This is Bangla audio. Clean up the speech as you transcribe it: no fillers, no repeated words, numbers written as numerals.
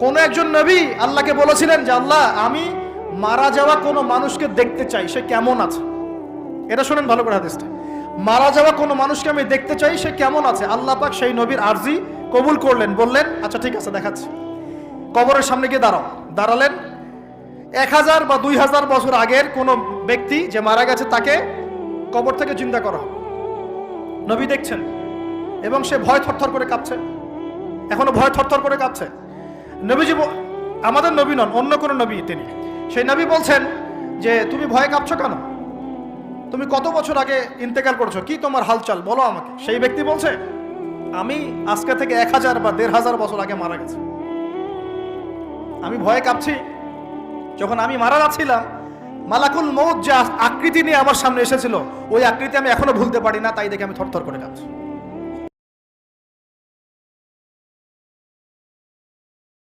কোন একজন নবী আল্লাহকে বলেছিলেন যে আল্লাহ আমি মারা যাওয়া কোনো মানুষকে দেখতে চাই, সে কেমন আছে। এটা শুনেন ভালো করে হাদিসটা, মারা যাওয়া কোনো মানুষকে আমি দেখতে চাই, সে কেমন আছে। আল্লাহ পাক সেই নবীর আরজি কবুল করলেন, বললেন আচ্ছা ঠিক আছে দেখাচ্ছি। কবরের সামনে গিয়ে দাঁড়ালেন। 1000 বা 2000 বছর আগের কোনো ব্যক্তি যে মারা গেছে তাকে কবর থেকে জিন্দা করা হবে। নবী দেখছেন এবং সে ভয় থরথর করে কাঁপছে, এখনো ভয় থরথর করে কাঁপছে। নবীজি আমাদের নবী নন, অন্য কোন নবী তিনি। সেই নবী বলছেন যে তুমি ভয়ে কাঁপছো কেন, তুমি কত বছর আগে ইন্তেকাল করছো, কি তোমার হালচাল বলো আমাকে। সেই ব্যক্তি বলছে আমি আজকে থেকে 1000 বা 1500 বছর আগে মারা গেছি। আমি ভয়ে কাঁপছি, যখন আমি মারা যাচ্ছিলাম মালাকুল মউত যে আকৃতি নিয়ে আমার সামনে এসেছিল, ওই আকৃতি আমি এখনো ভুলতে পারি না, তাই দেখে আমি থরথর করে কাঁপছি।